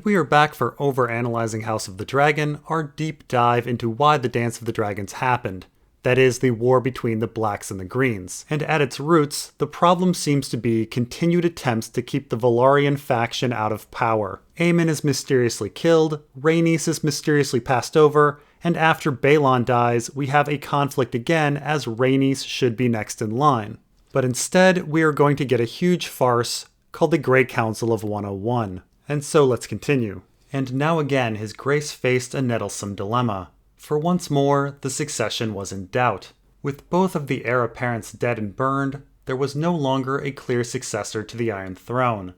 And we are back for Overanalyzing House of the Dragon, our deep dive into why the Dance of the Dragons happened. That is, the war between the Blacks and the Greens. And at its roots, the problem seems to be continued attempts to keep the Velaryon faction out of power. Aemon is mysteriously killed, Rhaenys is mysteriously passed over, and after Balon dies, we have a conflict again as Rhaenys should be next in line. But instead, we are going to get a huge farce called the Great Council of 101. And so let's continue. And now again his grace faced a nettlesome dilemma. For once more, the succession was in doubt. With both of the heir apparents dead and burned, there was no longer a clear successor to the Iron Throne.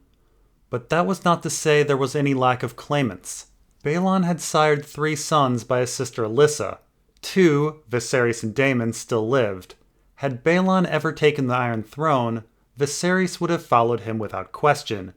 But that was not to say there was any lack of claimants. Balon had sired 3 sons by his sister Alyssa. 2, Viserys and Daemon, still lived. Had Balon ever taken the Iron Throne, Viserys would have followed him without question.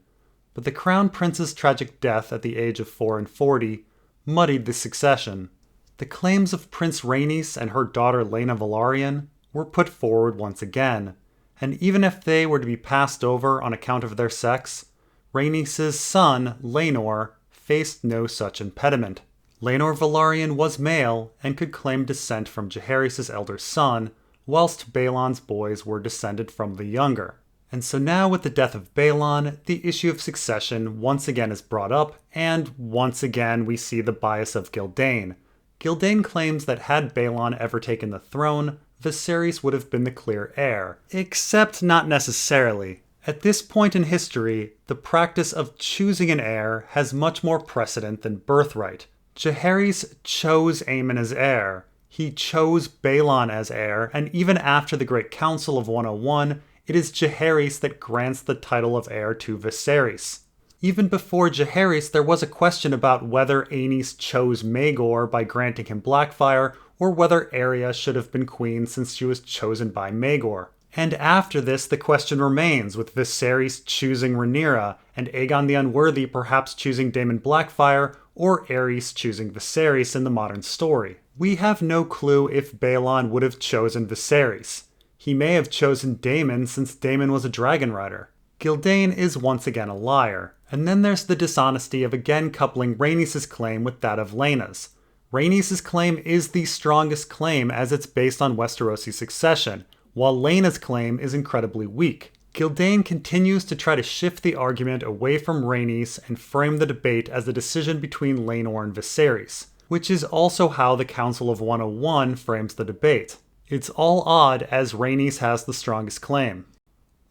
But the Crown Prince's tragic death at the age of 44 muddied the succession. The claims of Prince Rhaenys and her daughter Laena Velaryon were put forward once again, and even if they were to be passed over on account of their sex, Rhaenys' son, Laenor, faced no such impediment. Laenor Velaryon was male and could claim descent from Jaehaerys' elder son, whilst Balon's boys were descended from the younger. And so now with the death of Balon, the issue of succession once again is brought up, and once again we see the bias of Gyldain. Gyldain claims that had Balon ever taken the throne, Viserys would have been the clear heir. Except not necessarily. At this point in history, the practice of choosing an heir has much more precedent than birthright. Jaehaerys chose Aemon as heir. He chose Balon as heir, and even after the Great Council of 101, it is Jaehaerys that grants the title of heir to Viserys. Even before Jaehaerys, there was a question about whether Aenys chose Maegor by granting him Blackfyre, or whether Arya should have been queen since she was chosen by Maegor. And after this, the question remains, with Viserys choosing Rhaenyra, and Aegon the Unworthy perhaps choosing Daemon Blackfyre, or Aerys choosing Viserys in the modern story. We have no clue if Balon would have chosen Viserys. He may have chosen Daemon since Daemon was a dragon rider. Gyldain is once again a liar. And then there's the dishonesty of again coupling Rhaenys' claim with that of Laena's. Rhaenys' claim is the strongest claim as it's based on Westerosi succession, while Laena's claim is incredibly weak. Gyldain continues to try to shift the argument away from Rhaenys and frame the debate as a decision between Laenor and Viserys, which is also how the Council of 101 frames the debate. It's all odd as Rhaenys has the strongest claim.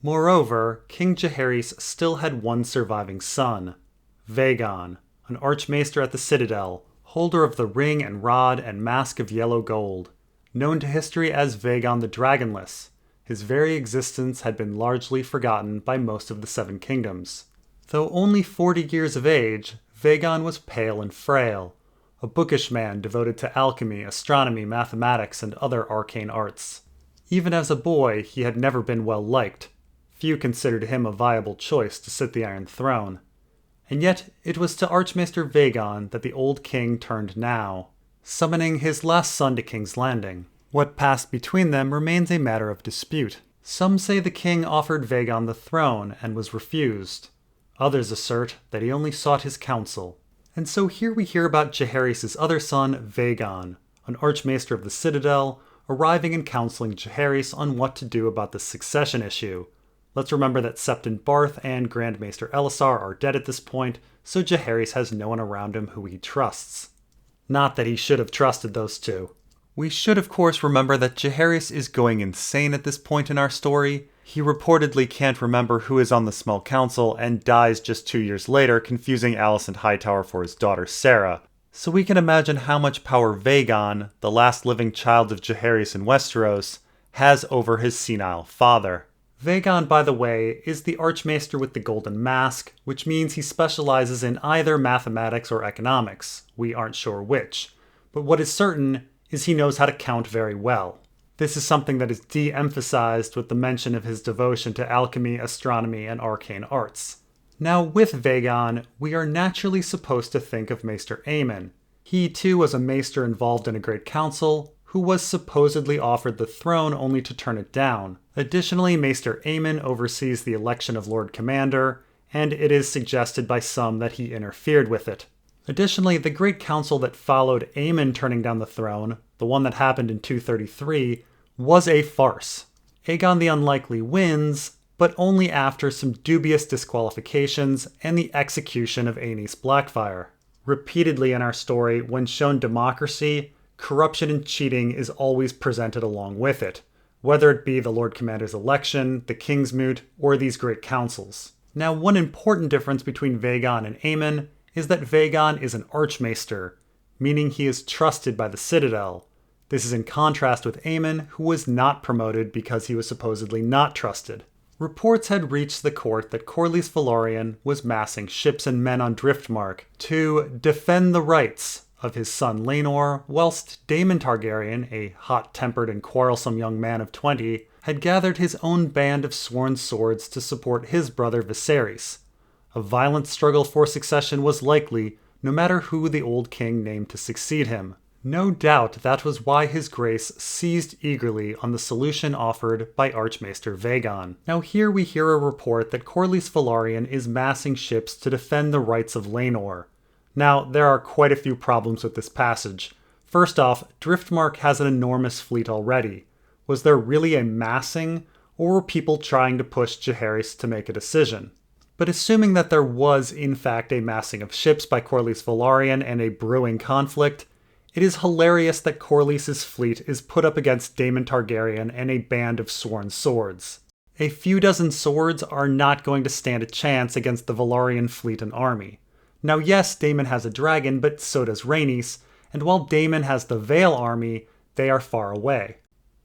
Moreover, King Jaehaerys still had one surviving son, Vaegon, an archmaester at the Citadel, holder of the ring and rod and mask of yellow gold. Known to history as Vaegon the Dragonless, his very existence had been largely forgotten by most of the Seven Kingdoms. Though only 40 years of age, Vaegon was pale and frail, a bookish man devoted to alchemy, astronomy, mathematics, and other arcane arts. Even as a boy, he had never been well liked. Few considered him a viable choice to sit the Iron Throne. And yet, it was to Archmaester Vaegon that the old king turned now, summoning his last son to King's Landing. What passed between them remains a matter of dispute. Some say the king offered Vaegon the throne and was refused. Others assert that he only sought his counsel. And so here we hear about Jaehaerys' other son, Vaegon, an archmaester of the Citadel, arriving and counseling Jaehaerys on what to do about the succession issue. Let's remember that Septon Barth and Grand Maester Elessar are dead at this point, so Jaehaerys has no one around him who he trusts. Not that he should have trusted those two. We should of course remember that Jaehaerys is going insane at this point in our story. He reportedly can't remember who is on the Small Council and dies just 2 years later, confusing Alicent Hightower for his daughter Sarah. So we can imagine how much power Vaegon, the last living child of Jaehaerys in Westeros, has over his senile father. Vaegon, by the way, is the Archmaester with the Golden Mask, which means he specializes in either mathematics or economics. We aren't sure which. But what is certain is he knows how to count very well. This is something that is de-emphasized with the mention of his devotion to alchemy, astronomy, and arcane arts. Now with Vaegon, we are naturally supposed to think of Maester Aemon. He too was a maester involved in a great council, who was supposedly offered the throne only to turn it down. Additionally, Maester Aemon oversees the election of Lord Commander, and it is suggested by some that he interfered with it. Additionally, the Great Council that followed Aemon turning down the throne, the one that happened in 233, was a farce. Aegon the Unlikely wins, but only after some dubious disqualifications and the execution of Rhaenys Blackfyre. Repeatedly in our story, when shown democracy, corruption and cheating is always presented along with it, whether it be the Lord Commander's election, the King's Moot, or these great councils. Now, one important difference between Vaegon and Aemon is that Vaegon is an Archmaester, meaning he is trusted by the Citadel. This is in contrast with Aemon, who was not promoted because he was supposedly not trusted. Reports had reached the court that Corlys Velaryon was massing ships and men on Driftmark to defend the rights of his son Laenor, whilst Daemon Targaryen, a hot-tempered and quarrelsome young man of 20, had gathered his own band of sworn swords to support his brother Viserys. A violent struggle for succession was likely, no matter who the old king named to succeed him. No doubt that was why his grace seized eagerly on the solution offered by Archmaester Vaegon. Now here we hear a report that Corlys Velaryon is massing ships to defend the rights of Laenor. Now, there are quite a few problems with this passage. First off, Driftmark has an enormous fleet already. Was there really a massing, or were people trying to push Jaehaerys to make a decision? But assuming that there was in fact a massing of ships by Corlys Velaryon and a brewing conflict, it is hilarious that Corlys' fleet is put up against Daemon Targaryen and a band of sworn swords. A few dozen swords are not going to stand a chance against the Velaryon fleet and army. Now yes, Daemon has a dragon, but so does Rhaenys, and while Daemon has the Vale army, they are far away.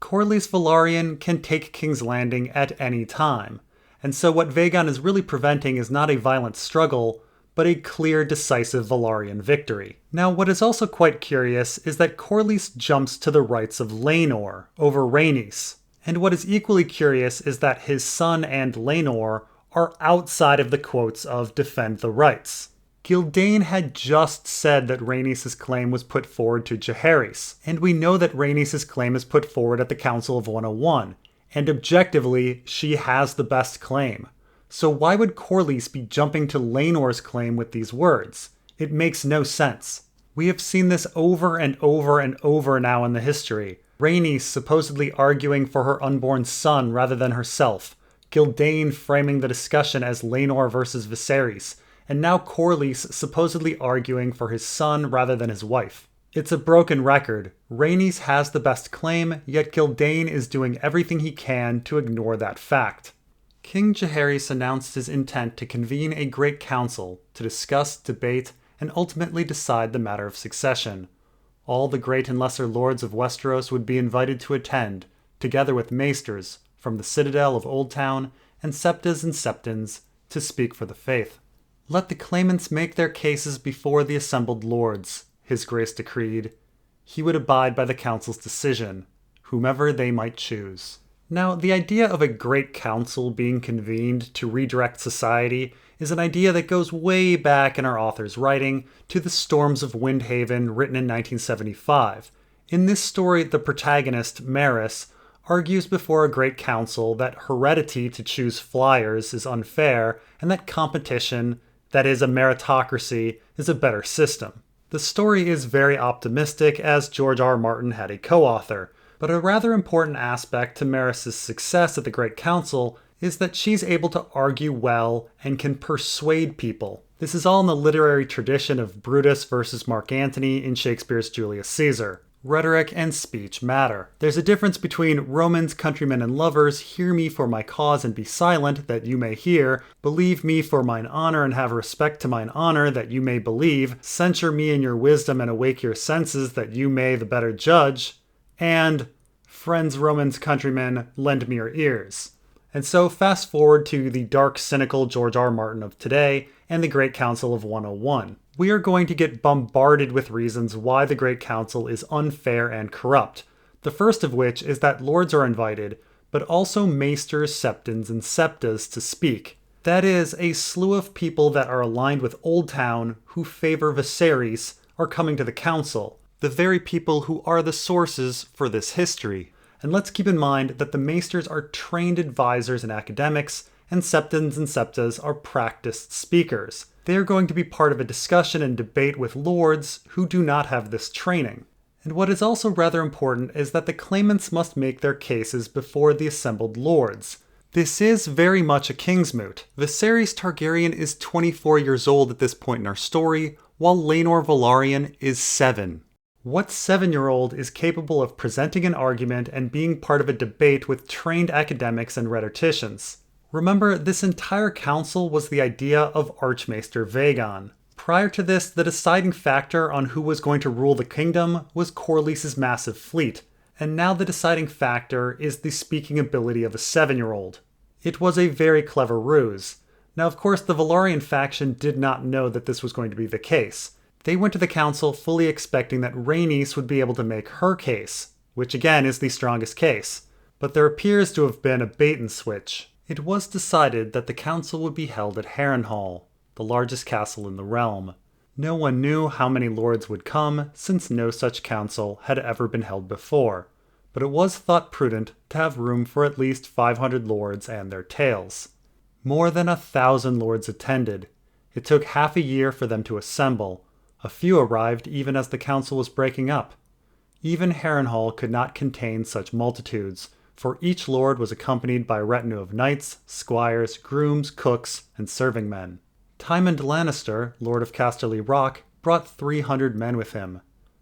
Corlys Velaryon can take King's Landing at any time, and so what Vaegon is really preventing is not a violent struggle, but a clear, decisive Velaryon victory. Now, what is also quite curious is that Corlys jumps to the rights of Laenor over Rhaenys, and what is equally curious is that his son and Laenor are outside of the quotes of defend the rights. Gildain had just said that Rhaenys' claim was put forward to Jaehaerys, and we know that Rhaenys' claim is put forward at the Council of 101, and objectively, she has the best claim. So why would Corlys be jumping to Laenor's claim with these words? It makes no sense. We have seen this over and over and over now in the history. Rhaenys supposedly arguing for her unborn son rather than herself, Gildain framing the discussion as Laenor versus Viserys, and now Corlys supposedly arguing for his son rather than his wife. It's a broken record. Rhaenys has the best claim, yet Gildain is doing everything he can to ignore that fact. King Jaehaerys announced his intent to convene a great council to discuss, debate, and ultimately decide the matter of succession. All the great and lesser lords of Westeros would be invited to attend, together with maesters from the citadel of Old Town and septas and septons to speak for the faith. Let the claimants make their cases before the assembled lords, his grace decreed. He would abide by the council's decision, whomever they might choose. Now, the idea of a great council being convened to redirect society is an idea that goes way back in our author's writing to the Storms of Windhaven written in 1975. In this story, the protagonist, Maris, argues before a great council that heredity to choose flyers is unfair and that competition, that is a meritocracy, is a better system. The story is very optimistic as George R. R. Martin had a co-author, but a rather important aspect to Maris' success at the Great Council is that she's able to argue well and can persuade people. This is all in the literary tradition of Brutus versus Mark Antony in Shakespeare's Julius Caesar. Rhetoric and speech matter. There's a difference between Romans, countrymen, and lovers, hear me for my cause and be silent, that you may hear, believe me for mine honor and have respect to mine honor, that you may believe, censure me in your wisdom and awake your senses, that you may the better judge, and friends, Romans, countrymen, lend me your ears. And so fast forward to the dark, cynical George R. R. Martin of today and the Great Council of 101. We are going to get bombarded with reasons why the Great Council is unfair and corrupt. The first of which is that lords are invited, but also maesters, septons, and septas to speak. That is, a slew of people that are aligned with Old Town who favor Viserys are coming to the council. The very people who are the sources for this history. And let's keep in mind that the maesters are trained advisors and academics, and septons and septas are practiced speakers. They are going to be part of a discussion and debate with lords who do not have this training. And what is also rather important is that the claimants must make their cases before the assembled lords. This is very much a king's moot. Viserys Targaryen is 24 years old at this point in our story, while Laenor Velaryon is 7. What 7-year-old is capable of presenting an argument and being part of a debate with trained academics and rhetoricians? Remember, this entire council was the idea of Archmaester Vaegon. Prior to this, the deciding factor on who was going to rule the kingdom was Corlys's massive fleet, and now the deciding factor is the speaking ability of a 7-year-old. It was a very clever ruse. Now, of course, the Velaryon faction did not know that this was going to be the case. They went to the council fully expecting that Rhaenys would be able to make her case, which again is the strongest case. But there appears to have been a bait and switch. It was decided that the council would be held at Harrenhal, the largest castle in the realm. No one knew how many lords would come, since no such council had ever been held before, but it was thought prudent to have room for at least 500 lords and their tails. More than 1,000 lords attended. It took half a year for them to assemble. A few arrived even as the council was breaking up. Even Harrenhal could not contain such multitudes, for each lord was accompanied by a retinue of knights, squires, grooms, cooks, and serving men. Tywin Lannister, Lord of Casterly Rock, brought 300 men with him.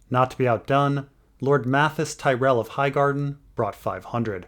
Not to be outdone, Lord Mathis Tyrell of Highgarden brought 500.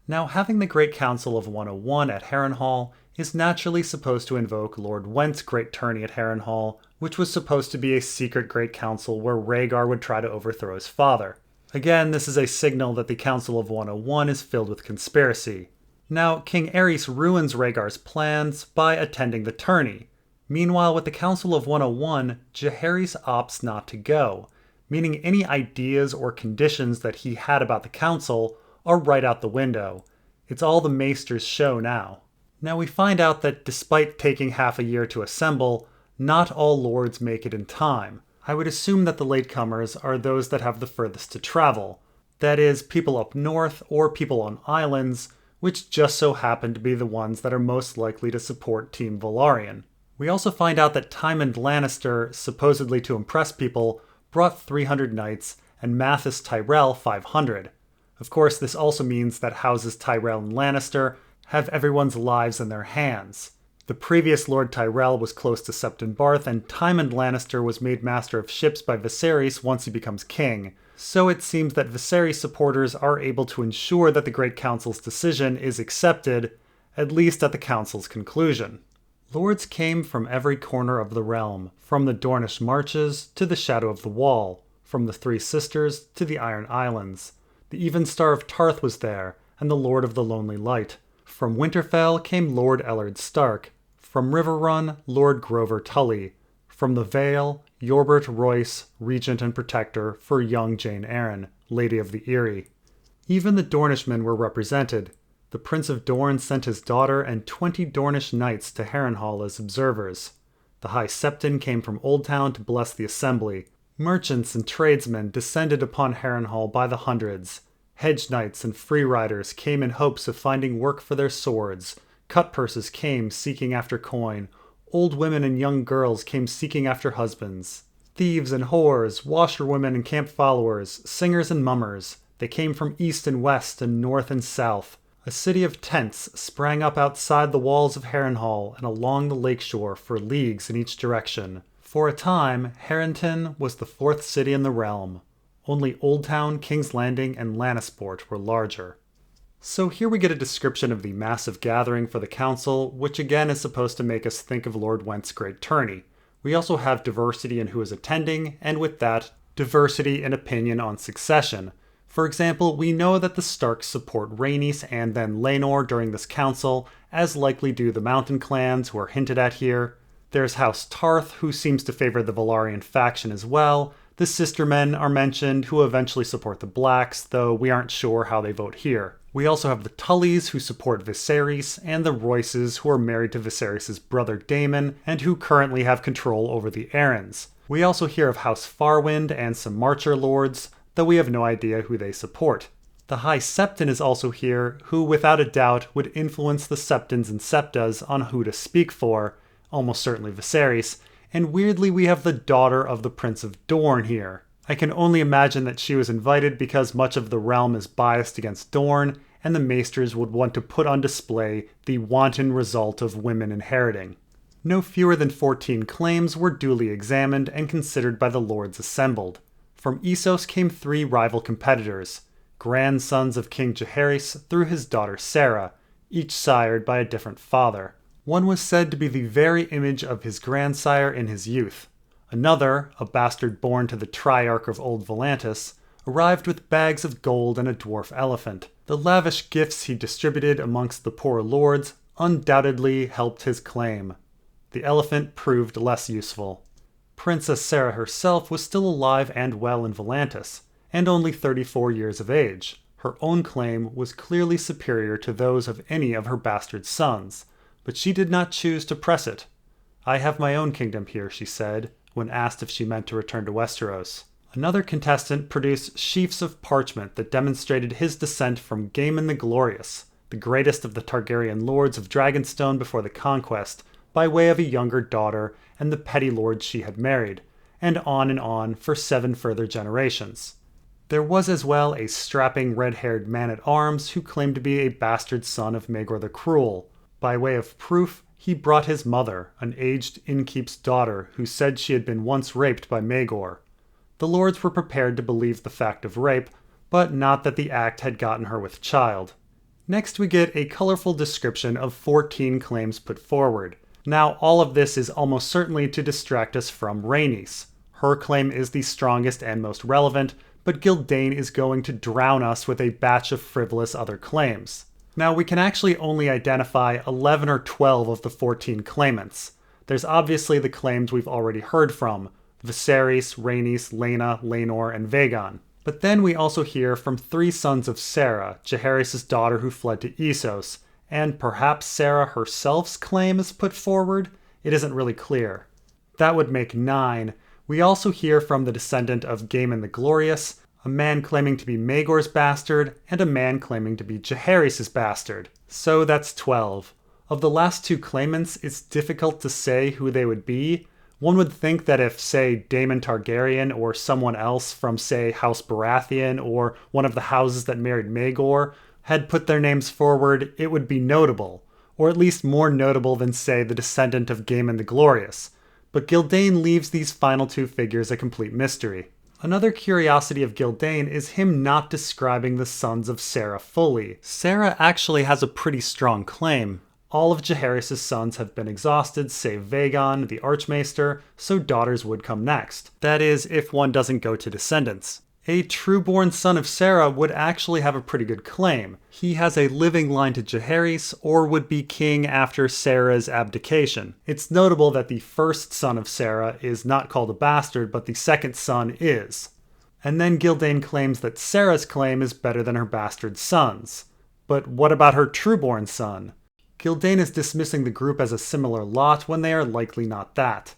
Now, having the Great Council of 101 at Harrenhal is naturally supposed to invoke Lord Went's Great Tourney at Harrenhal, which was supposed to be a secret Great Council where Rhaegar would try to overthrow his father. Again, this is a signal that the Council of 101 is filled with conspiracy. Now, King Aerys ruins Rhaegar's plans by attending the tourney. Meanwhile, with the Council of 101, Jaehaerys opts not to go, meaning any ideas or conditions that he had about the council are right out the window. It's all the maester's show now. Now we find out that despite taking half a year to assemble, not all lords make it in time. I would assume that the latecomers are those that have the furthest to travel. That is, people up north or people on islands, which just so happen to be the ones that are most likely to support Team Velaryon. We also find out that Tywin Lannister, supposedly to impress people, brought 300 knights and Mathis Tyrell 500. Of course, this also means that houses Tyrell and Lannister have everyone's lives in their hands. The previous Lord Tyrell was close to Septon Barth, and Tywin Lannister was made master of ships by Viserys once he becomes king. So it seems that Viserys supporters are able to ensure that the Great Council's decision is accepted, at least at the council's conclusion. Lords came from every corner of the realm, from the Dornish marches to the Shadow of the Wall, from the Three Sisters to the Iron Islands. The Even Star of Tarth was there, and the Lord of the Lonely Light. From Winterfell came Lord Ellard Stark. From Riverrun, Lord Grover Tully. From the Vale, Yorbert Royce, regent and protector for young Jane Eyre, Lady of the Eyrie. Even the Dornishmen were represented. The Prince of Dorne sent his daughter and 20 Dornish knights to Harrenhal as observers. The High Septon came from Oldtown to bless the assembly. Merchants and tradesmen descended upon Harrenhal by the hundreds. Hedge knights and free riders came in hopes of finding work for their swords. Cutpurses came seeking after coin. Old women and young girls came seeking after husbands. Thieves and whores, washerwomen and camp followers, singers and mummers. They came from east and west and north and south. A city of tents sprang up outside the walls of Harrenhal and along the lakeshore for leagues in each direction. For a time, Harrenton was the 4th city in the realm. Only Oldtown, King's Landing, and Lannisport were larger. So here we get a description of the massive gathering for the council, which again is supposed to make us think of Lord Went's Great Tourney. We also have diversity in who is attending, and with that, diversity in opinion on succession. For example, we know that the Starks support Rhaenys and then Laenor during this council, as likely do the Mountain clans who are hinted at here. There's House Tarth, who seems to favor the Velaryon faction as well. The Sistermen are mentioned, who eventually support the Blacks, though we aren't sure how they vote here. We also have the Tullys, who support Viserys, and the Royces, who are married to Viserys' brother Daemon, and who currently have control over the Arryns. We also hear of House Farwind and some Marcher lords, though we have no idea who they support. The High Septon is also here, who without a doubt would influence the Septons and Septas on who to speak for, almost certainly Viserys, and weirdly we have the daughter of the Prince of Dorne here. I can only imagine that she was invited because much of the realm is biased against Dorne, and the maesters would want to put on display the wanton result of women inheriting. No fewer than 14 claims were duly examined and considered by the lords assembled. From Essos came 3 rival competitors, grandsons of King Jaehaerys through his daughter Sarah, each sired by a different father. One was said to be the very image of his grandsire in his youth. Another, a bastard born to the Triarch of Old Volantis, arrived with bags of gold and a dwarf elephant. The lavish gifts he distributed amongst the poor lords undoubtedly helped his claim. The elephant proved less useful. Princess Sarah herself was still alive and well in Volantis, and only 34 years of age. Her own claim was clearly superior to those of any of her bastard sons, but she did not choose to press it. "I have my own kingdom here," she said, when asked if she meant to return to Westeros. Another contestant produced sheafs of parchment that demonstrated his descent from Gaemon the Glorious, the greatest of the Targaryen lords of Dragonstone before the conquest, by way of a younger daughter and the petty lords she had married, and on for 7 further generations. There was as well a strapping red-haired man-at-arms who claimed to be a bastard son of Maegor the Cruel. By way of proof, he brought his mother, an aged innkeep's daughter who said she had been once raped by Maegor. The lords were prepared to believe the fact of rape, but not that the act had gotten her with child. Next we get a colorful description of 14 claims put forward. Now all of this is almost certainly to distract us from Rhaenys. Her claim is the strongest and most relevant, but Gyldain is going to drown us with a batch of frivolous other claims. Now we can actually only identify 11 or 12 of the 14 claimants. There's obviously the claims we've already heard from, Viserys, Rhaenys, Laena, Laenor, and Vaegon. But then we also hear from 3 sons of Sarah, Jaehaerys' daughter who fled to Essos, and perhaps Sarah herself's claim is put forward? It isn't really clear. That would make 9. We also hear from the descendant of Gaemon the Glorious, a man claiming to be Maegor's bastard, and a man claiming to be Jaehaerys' bastard. So that's 12. Of the last 2 claimants, it's difficult to say who they would be. One would think that if, say, Daemon Targaryen or someone else from, say, House Baratheon or one of the houses that married Maegor had put their names forward, it would be notable, or at least more notable than, say, the descendant of Gaemon the Glorious. But Gyldain leaves these final 2 figures a complete mystery. Another curiosity of Gyldain is him not describing the sons of Sarah fully. Sarah actually has a pretty strong claim. All of Jaehaerys' sons have been exhausted, save Vaegon, the Archmaester, so daughters would come next. That is, if one doesn't go to descendants. A true-born son of Sarah would actually have a pretty good claim. He has a living line to Jaehaerys, or would be king after Sarah's abdication. It's notable that the first son of Sarah is not called a bastard, but the second son is. And then Gyldain claims that Sarah's claim is better than her bastard sons. But what about her true-born son? Gyldain is dismissing the group as a similar lot when they are likely not that.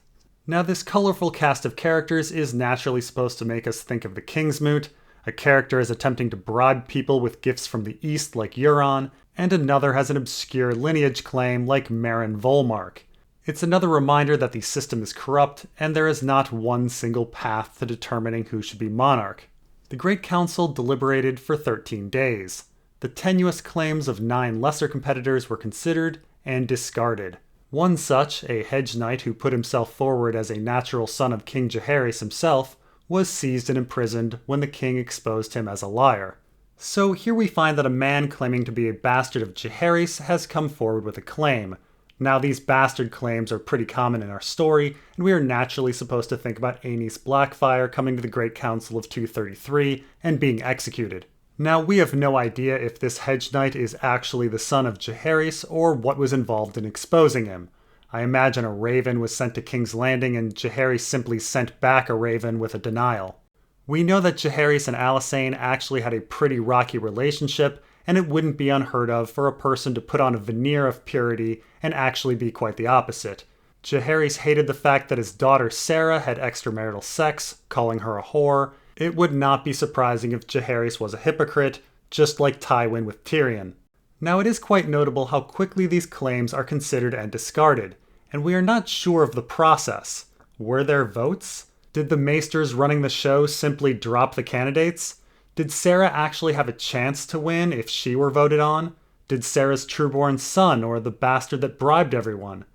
Now this colorful cast of characters is naturally supposed to make us think of the Kingsmoot. A character is attempting to bribe people with gifts from the east like Euron, and another has an obscure lineage claim like Meryn Volmark. It's another reminder that the system is corrupt, and there is not one single path to determining who should be monarch. The Great Council deliberated for 13 days. The tenuous claims of 9 lesser competitors were considered and discarded. One such, a hedge knight who put himself forward as a natural son of King Jaehaerys himself, was seized and imprisoned when the king exposed him as a liar. So here we find that a man claiming to be a bastard of Jaehaerys has come forward with a claim. Now these bastard claims are pretty common in our story, and we are naturally supposed to think about Aenys Blackfyre coming to the Great Council of 233 and being executed. Now, we have no idea if this hedge knight is actually the son of Jaehaerys or what was involved in exposing him. I imagine a raven was sent to King's Landing and Jaehaerys simply sent back a raven with a denial. We know that Jaehaerys and Alysanne actually had a pretty rocky relationship, and it wouldn't be unheard of for a person to put on a veneer of purity and actually be quite the opposite. Jaehaerys hated the fact that his daughter Sarah had extramarital sex, calling her a whore. It would not be surprising if Jaehaerys was a hypocrite, just like Tywin with Tyrion. Now it is quite notable how quickly these claims are considered and discarded, and we are not sure of the process. Were there votes? Did the maesters running the show simply drop the candidates? Did Sarah actually have a chance to win if she were voted on? Did Sarah's trueborn son or the bastard that bribed everyone?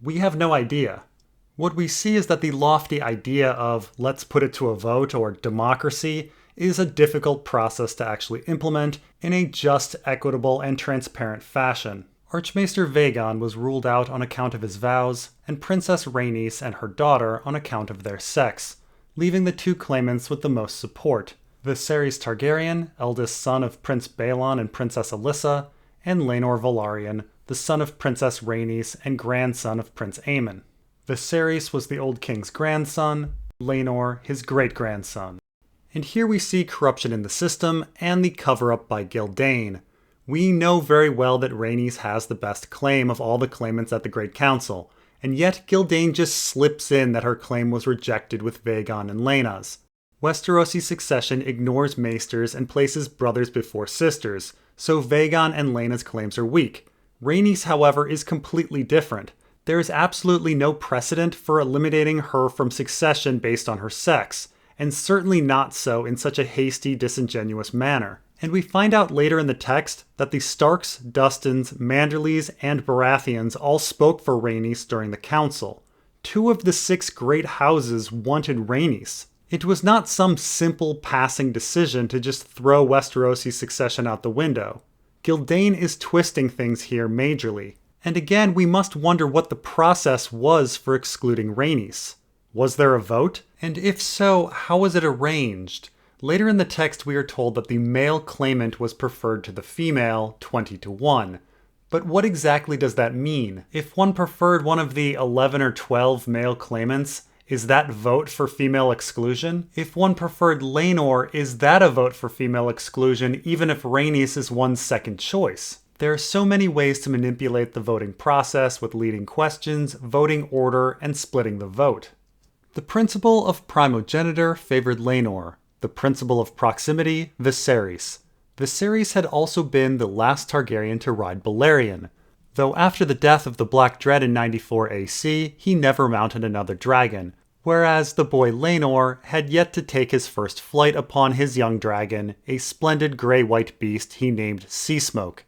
We have no idea. What we see is that the lofty idea of let's put it to a vote or democracy is a difficult process to actually implement in a just, equitable, and transparent fashion. Archmaester Vaegon was ruled out on account of his vows, and Princess Rhaenys and her daughter on account of their sex, leaving the two claimants with the most support. Viserys Targaryen, eldest son of Prince Baelon and Princess Alyssa, and Laenor Velaryon, the son of Princess Rhaenys and grandson of Prince Aemon. Viserys was the old king's grandson, Laenor his great-grandson. And here we see corruption in the system and the cover-up by Gildain. We know very well that Rhaenys has the best claim of all the claimants at the Great Council, and yet Gildain just slips in that her claim was rejected with Vaegon and Laena's. Westerosi succession ignores maesters and places brothers before sisters, so Vaegon and Laena's claims are weak. Rhaenys, however, is completely different. There is absolutely no precedent for eliminating her from succession based on her sex, and certainly not so in such a hasty, disingenuous manner. And we find out later in the text that the Starks, Dustins, Manderleys, and Baratheons all spoke for Rhaenys during the council. 2 of the 6 great houses wanted Rhaenys. It was not some simple passing decision to just throw Westerosi's succession out the window. Gildain is twisting things here majorly. And again, we must wonder what the process was for excluding Rhaenys. Was there a vote? And if so, how was it arranged? Later in the text we are told that the male claimant was preferred to the female 20-1. But what exactly does that mean? If one preferred one of the 11 or 12 male claimants, is that vote for female exclusion? If one preferred Laenor, is that a vote for female exclusion even if Rhaenys is one's second choice? There are so many ways to manipulate the voting process with leading questions, voting order, and splitting the vote. The principle of primogeniture favored Laenor. The principle of proximity, Viserys. Viserys had also been the last Targaryen to ride Balerion, though after the death of the Black Dread in 94 AC, he never mounted another dragon, whereas the boy Laenor had yet to take his first flight upon his young dragon, a splendid grey-white beast he named Seasmoke.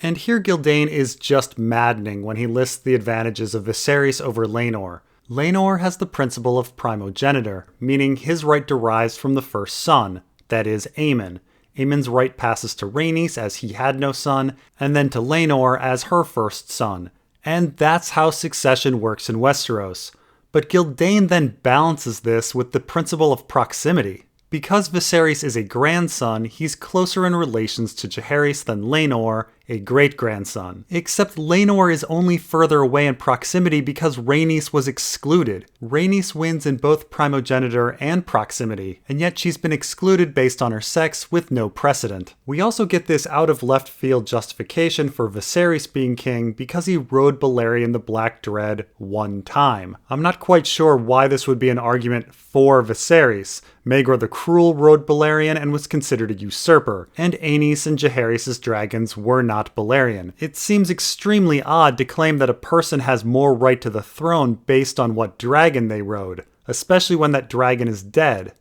And here Gildain is just maddening when he lists the advantages of Viserys over Laenor. Laenor has the principle of primogeniture, meaning his right derives from the first son, that is, Aemon. Aemon's right passes to Rhaenys as he had no son, and then to Laenor as her first son. And that's how succession works in Westeros. But Gildain then balances this with the principle of proximity. Because Viserys is a grandson, he's closer in relations to Jaehaerys than Laenor, a great-grandson. Except Laenor is only further away in proximity because Rhaenys was excluded. Rhaenys wins in both primogeniture and proximity, and yet she's been excluded based on her sex with no precedent. We also get this out-of-left-field justification for Viserys being king because he rode Balerion the Black Dread one time. I'm not quite sure why this would be an argument for Viserys. Maegor the Cruel rode Balerion and was considered a usurper, and Aenys and Jaehaerys' dragons were not Balerion. It seems extremely odd to claim that a person has more right to the throne based on what dragon they rode, especially when that dragon is dead.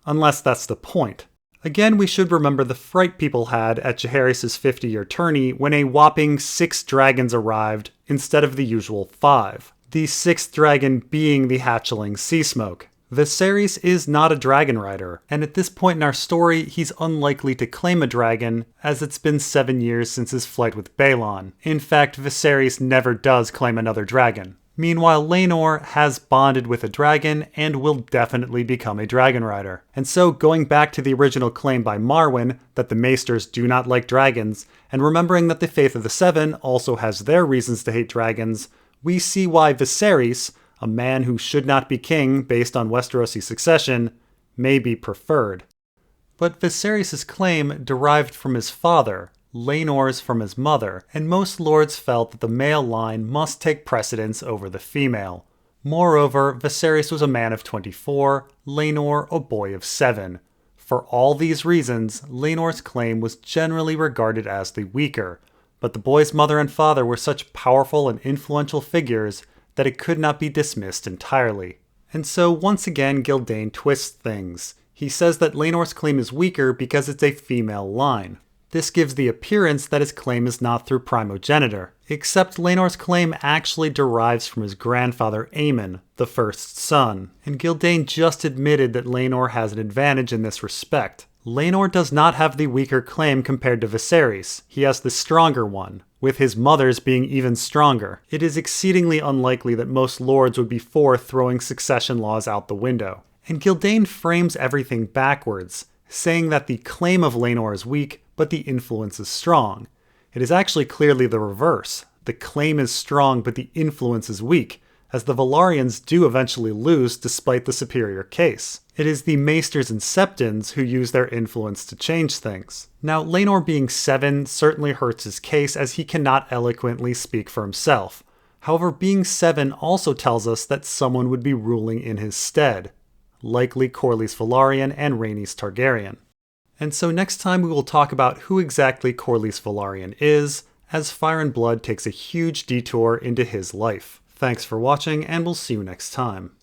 Unless that's the point. Again, we should remember the fright people had at Jaehaerys' 50-year tourney when a whopping 6 dragons arrived instead of the usual 5. The 6th dragon being the hatchling Seasmoke. Viserys is not a dragon rider, and at this point in our story, he's unlikely to claim a dragon, as it's been 7 years since his flight with Baelon. In fact, Viserys never does claim another dragon. Meanwhile, Laenor has bonded with a dragon and will definitely become a dragon rider. And so, going back to the original claim by Marwyn that the Maesters do not like dragons, and remembering that the Faith of the Seven also has their reasons to hate dragons, we see why Viserys, a man who should not be king based on Westerosi succession, may be preferred. But Viserys' claim derived from his father, Laenor's from his mother, and most lords felt that the male line must take precedence over the female. Moreover, Viserys was a man of 24, Laenor a boy of 7. For all these reasons, Laenor's claim was generally regarded as the weaker, but the boy's mother and father were such powerful and influential figures that it could not be dismissed entirely. And so once again Gyldain twists things. He says that Laenor's claim is weaker because it's a female line. This gives the appearance that his claim is not through primogeniture, except Laenor's claim actually derives from his grandfather Aemon, the first son, and Gyldain just admitted that Laenor has an advantage in this respect. Laenor does not have the weaker claim compared to Viserys, he has the stronger one, with his mother's being even stronger. It is exceedingly unlikely that most lords would be for throwing succession laws out the window. And Gyldain frames everything backwards, saying that the claim of Laenor is weak, but the influence is strong. It is actually clearly the reverse. The claim is strong, but the influence is weak, as the Velaryons do eventually lose despite the superior case. It is the Maesters and Septons who use their influence to change things. Now, Laenor being 7 certainly hurts his case as he cannot eloquently speak for himself. However, being 7 also tells us that someone would be ruling in his stead, likely Corlys Velaryon and Rhaenys Targaryen. And so next time we will talk about who exactly Corlys Velaryon is, as Fire and Blood takes a huge detour into his life. Thanks for watching, and we'll see you next time.